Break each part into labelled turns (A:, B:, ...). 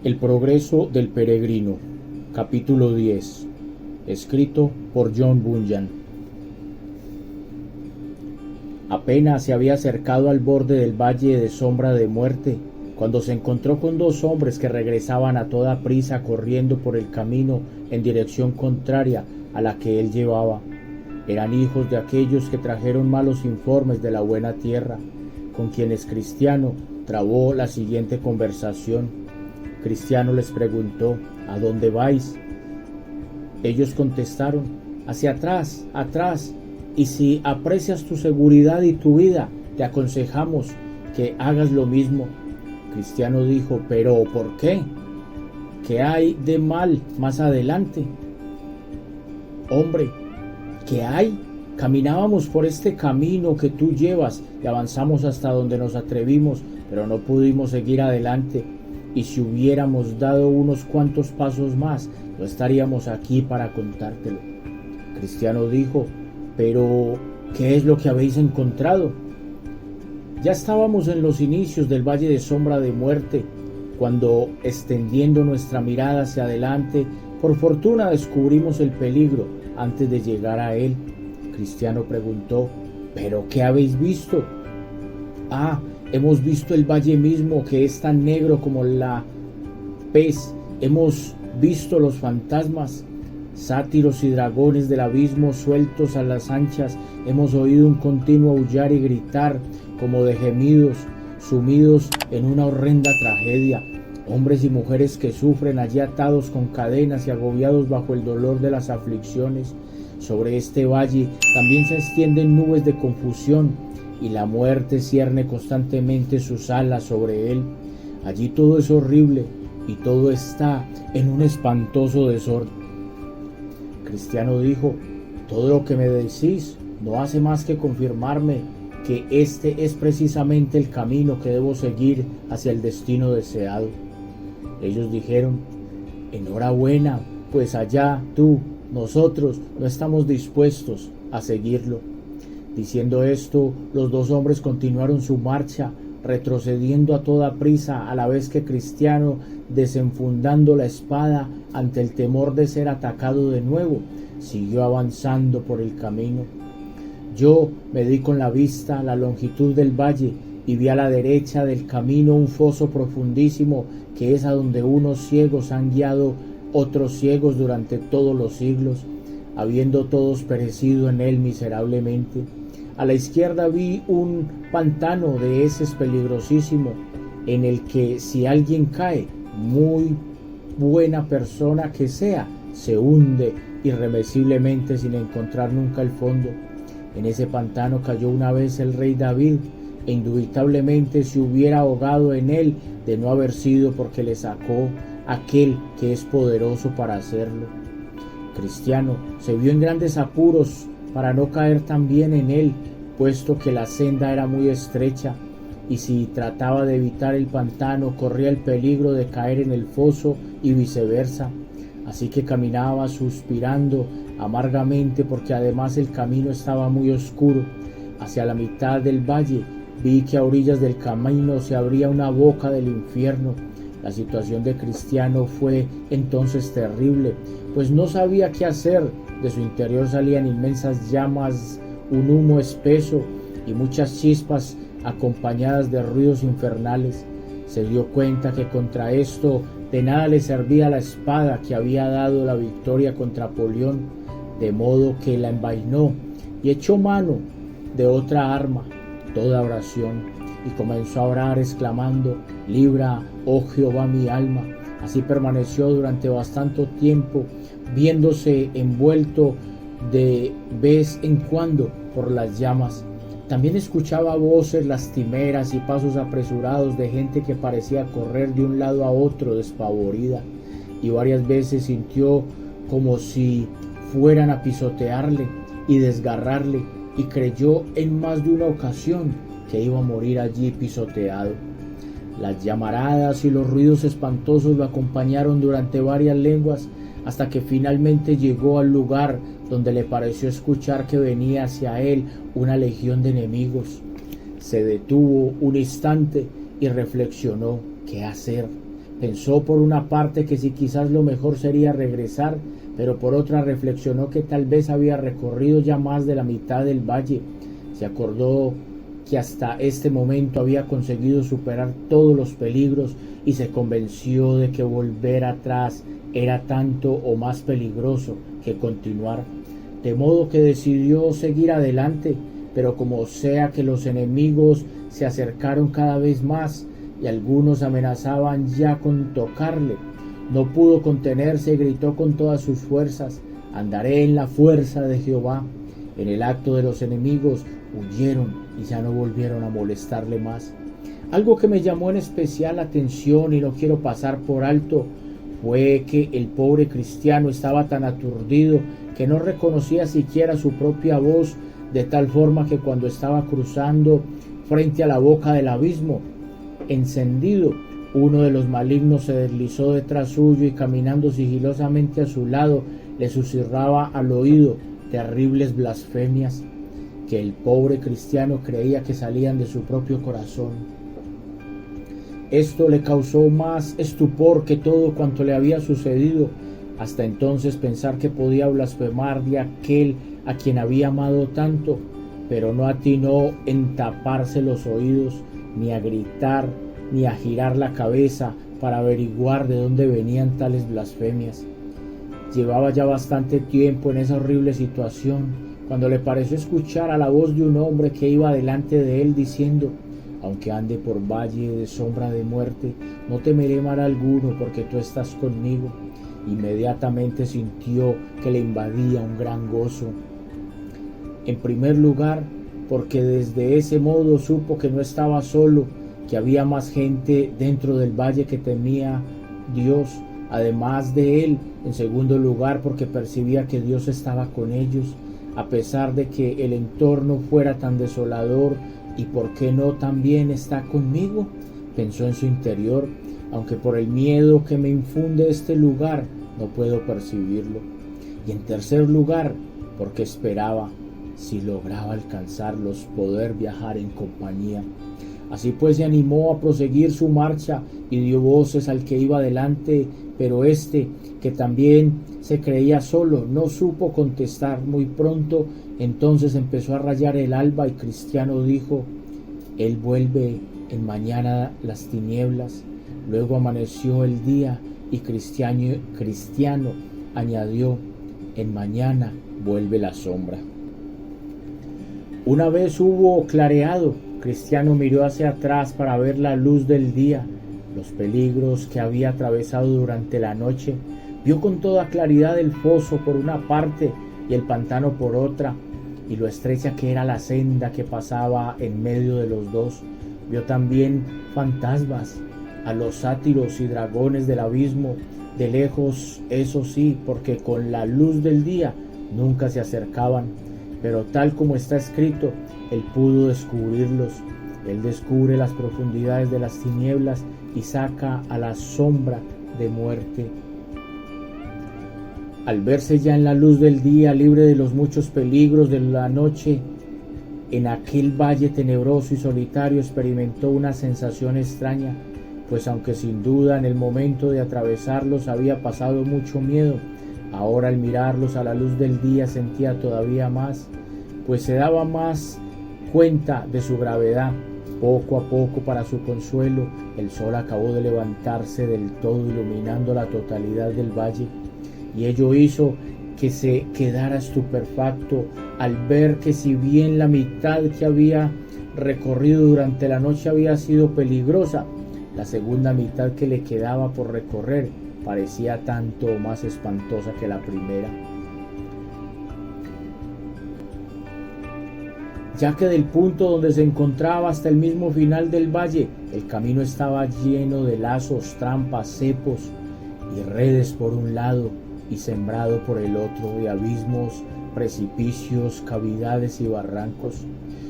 A: El progreso del peregrino, capítulo 10, escrito por John Bunyan. Apenas se había acercado al borde del valle de sombra de muerte, cuando se encontró con dos hombres que regresaban a toda prisa corriendo por el camino en dirección contraria a la que él llevaba. Eran hijos de aquellos que trajeron malos informes de la buena tierra, con quienes Cristiano trabó la siguiente conversación. Cristiano les preguntó: ¿a dónde vais? Ellos contestaron: hacia atrás, atrás, y si aprecias tu seguridad y tu vida, te aconsejamos que hagas lo mismo. Cristiano dijo: ¿pero por qué? ¿Qué hay de mal más adelante? Hombre, ¿qué hay? Caminábamos por este camino que tú llevas y avanzamos hasta donde nos atrevimos, pero no pudimos seguir adelante. Y si hubiéramos dado unos cuantos pasos más, no estaríamos aquí para contártelo. Cristiano dijo: ¿pero qué es lo que habéis encontrado? Ya estábamos en los inicios del valle de sombra de muerte, cuando, extendiendo nuestra mirada hacia adelante, por fortuna descubrimos el peligro antes de llegar a él. Cristiano preguntó: ¿pero qué habéis visto? Hemos visto el valle mismo, que es tan negro como la pez. Hemos visto los fantasmas, sátiros y dragones del abismo sueltos a las anchas. Hemos oído un continuo aullar y gritar como de gemidos, sumidos en una horrenda tragedia. Hombres y mujeres que sufren allí atados con cadenas y agobiados bajo el dolor de las aflicciones. Sobre este valle también se extienden nubes de confusión, y la muerte cierne constantemente sus alas sobre él. Allí todo es horrible y todo está en un espantoso desorden. Cristiano dijo: todo lo que me decís no hace más que confirmarme que este es precisamente el camino que debo seguir hacia el destino deseado. Ellos dijeron: enhorabuena, pues allá nosotros no estamos dispuestos a seguirlo. Diciendo esto, los dos hombres continuaron su marcha, retrocediendo a toda prisa, a la vez que Cristiano, desenfundando la espada ante el temor de ser atacado de nuevo, siguió avanzando por el camino. Yo me di con la vista la longitud del valle y vi a la derecha del camino un foso profundísimo, que es a donde unos ciegos han guiado otros ciegos durante todos los siglos, habiendo todos perecido en él miserablemente. A la izquierda vi un pantano de heces peligrosísimo, en el que si alguien cae, muy buena persona que sea, se hunde irreversiblemente sin encontrar nunca el fondo. En ese pantano cayó una vez el rey David, e indubitablemente se hubiera ahogado en él, de no haber sido porque le sacó aquel que es poderoso para hacerlo. Cristiano se vio en grandes apuros para no caer también en él, puesto que la senda era muy estrecha, y si trataba de evitar el pantano, corría el peligro de caer en el foso y viceversa. Así que caminaba suspirando amargamente, porque además el camino estaba muy oscuro. Hacia la mitad del valle vi que a orillas del camino se abría una boca del infierno. La situación de Cristiano fue entonces terrible, pues no sabía qué hacer. De su interior salían inmensas llamas, un humo espeso y muchas chispas acompañadas de ruidos infernales. Se dio cuenta que contra esto de nada le servía la espada que había dado la victoria contra Apolión, de modo que la envainó y echó mano de otra arma, toda oración, y comenzó a orar exclamando: libra, oh Jehová, mi alma. Así permaneció durante bastante tiempo, viéndose envuelto de vez en cuando por las llamas. También escuchaba voces lastimeras y pasos apresurados de gente que parecía correr de un lado a otro despavorida, y varias veces sintió como si fueran a pisotearle y desgarrarle, y creyó en más de una ocasión que iba a morir allí pisoteado. Las llamaradas y los ruidos espantosos lo acompañaron durante varias leguas, hasta que finalmente llegó al lugar donde le pareció escuchar que venía hacia él una legión de enemigos. Se detuvo un instante y reflexionó qué hacer, Pensó por una parte que si quizás lo mejor sería regresar, pero por otra reflexionó que tal vez había recorrido ya más de la mitad del valle. Se acordó que hasta este momento había conseguido superar todos los peligros y se convenció de que volver atrás era tanto o más peligroso que continuar. De modo que decidió seguir adelante, pero como sea que los enemigos se acercaron cada vez más y algunos amenazaban ya con tocarle, no pudo contenerse y gritó con todas sus fuerzas: «Andaré en la fuerza de Jehová». En el acto de los enemigos huyeron y ya no volvieron a molestarle más. Algo que me llamó en especial la atención y no quiero pasar por alto fue que el pobre cristiano estaba tan aturdido que no reconocía siquiera su propia voz, de tal forma que cuando estaba cruzando frente a la boca del abismo encendido, uno de los malignos se deslizó detrás suyo y caminando sigilosamente a su lado le susurraba al oído terribles blasfemias que el pobre cristiano creía que salían de su propio corazón. Esto le causó más estupor que todo cuanto le había sucedido. Hasta entonces pensar que podía blasfemar de aquel a quien había amado tanto, pero no atinó en taparse los oídos, ni a gritar, ni a girar la cabeza para averiguar de dónde venían tales blasfemias. Llevaba ya bastante tiempo en esa horrible situación, cuando le pareció escuchar a la voz de un hombre que iba delante de él diciendo: «Aunque ande por valle de sombra de muerte, no temeré mal alguno, porque tú estás conmigo». Inmediatamente sintió que le invadía un gran gozo. En primer lugar, porque desde ese modo supo que no estaba solo, que había más gente dentro del valle que temía Dios, además de él. En segundo lugar, porque percibía que Dios estaba con ellos, a pesar de que el entorno fuera tan desolador. ¿Y por qué no también está conmigo?, pensó en su interior, aunque por el miedo que me infunde este lugar no puedo percibirlo. Y en tercer lugar, porque esperaba, si lograba alcanzarlos, poder viajar en compañía. Así pues se animó a proseguir su marcha y dio voces al que iba delante, pero este, que también se creía solo, no supo contestar. Muy pronto entonces empezó a rayar el alba y Cristiano dijo: «Él vuelve en mañana las tinieblas». Luego amaneció el día y Cristiano añadió: «En mañana vuelve la sombra». Una vez hubo clareado, Cristiano miró hacia atrás para ver la luz del día, los peligros que había atravesado durante la noche. Vio con toda claridad el foso por una parte y el pantano por otra, y lo estrecha que era la senda que pasaba en medio de los dos. Vio también fantasmas, a los sátiros y dragones del abismo, de lejos, eso sí, porque con la luz del día nunca se acercaban, pero tal como está escrito, él pudo descubrirlos. Él descubre las profundidades de las tinieblas y saca a la sombra de muerte. Al verse ya en la luz del día, libre de los muchos peligros de la noche, en aquel valle tenebroso y solitario experimentó una sensación extraña, pues aunque sin duda en el momento de atravesarlos había pasado mucho miedo, ahora al mirarlos a la luz del día sentía todavía más, pues se daba más cuenta de su gravedad. Poco a poco, para su consuelo, el sol acabó de levantarse del todo, iluminando la totalidad del valle, y ello hizo que se quedara estupefacto al ver que, si bien la mitad que había recorrido durante la noche había sido peligrosa, la segunda mitad que le quedaba por recorrer parecía tanto más espantosa que la primera, ya que del punto donde se encontraba hasta el mismo final del valle, el camino estaba lleno de lazos, trampas, cepos y redes por un lado y sembrado por el otro de abismos, precipicios, cavidades y barrancos.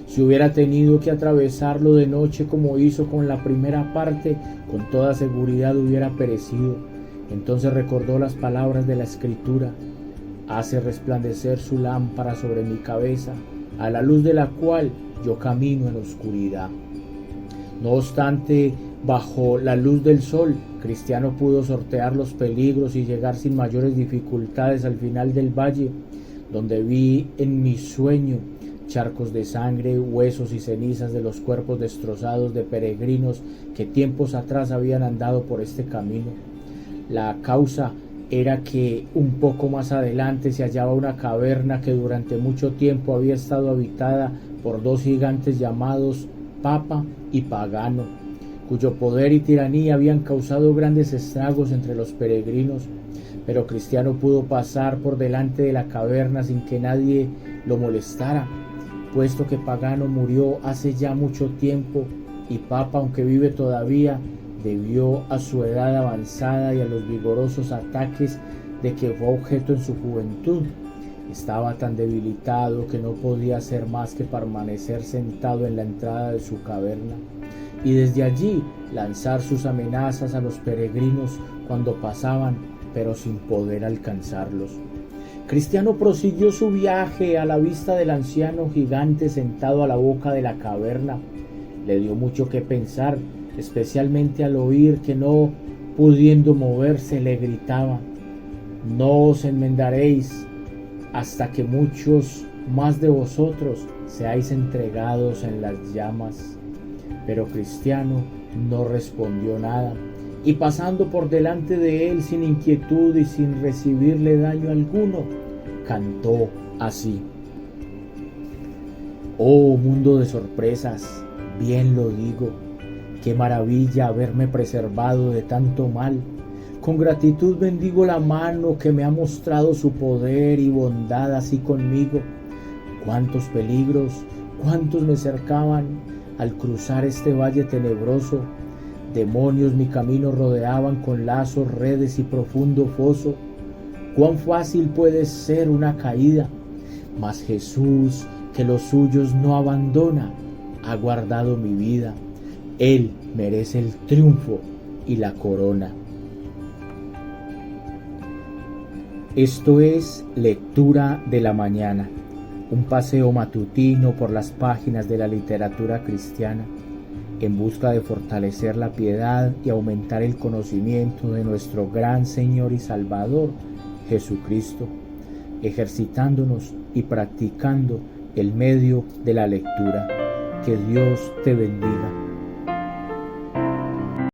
A: Si hubiera tenido que atravesarlo de noche como hizo con la primera parte, con toda seguridad hubiera perecido. Entonces recordó las palabras de la Escritura: «Hace resplandecer su lámpara sobre mi cabeza, a la luz de la cual yo camino en oscuridad». No obstante, Bajo la luz del sol, Cristiano pudo sortear los peligros y llegar sin mayores dificultades al final del valle, donde vi en mi sueño charcos de sangre, huesos y cenizas de los cuerpos destrozados de peregrinos que tiempos atrás habían andado por este camino. La causa era que un poco más adelante se hallaba una caverna que durante mucho tiempo había estado habitada por dos gigantes llamados Papa y Pagano, cuyo poder y tiranía habían causado grandes estragos entre los peregrinos, pero Cristiano pudo pasar por delante de la caverna sin que nadie lo molestara, puesto que Pagano murió hace ya mucho tiempo y Papa, aunque vive todavía, debió a su edad avanzada y a los vigorosos ataques de que fue objeto en su juventud. Estaba tan debilitado que no podía hacer más que permanecer sentado en la entrada de su caverna y desde allí lanzar sus amenazas a los peregrinos cuando pasaban, pero sin poder alcanzarlos. Cristiano prosiguió su viaje a la vista del anciano gigante sentado a la boca de la caverna. Le dio mucho que pensar, especialmente al oír que, no pudiendo moverse, le gritaba: «No os enmendaréis hasta que muchos más de vosotros seáis entregados en las llamas». Pero Cristiano no respondió nada, y pasando por delante de él sin inquietud y sin recibirle daño alguno, cantó así: «Oh mundo de sorpresas, bien lo digo, qué maravilla haberme preservado de tanto mal. Con gratitud bendigo la mano que me ha mostrado su poder y bondad así conmigo. Cuántos peligros, cuántos me cercaban al cruzar este valle tenebroso. Demonios mi camino rodeaban con lazos, redes y profundo foso. Cuán fácil puede ser una caída, mas Jesús, que los suyos no abandona, ha guardado mi vida. Él merece el triunfo y la corona». Esto es Lectura de la Mañana, un paseo matutino por las páginas de la literatura cristiana, en busca de fortalecer la piedad y aumentar el conocimiento de nuestro gran Señor y Salvador, Jesucristo, ejercitándonos y practicando el medio de la lectura. Que Dios te bendiga.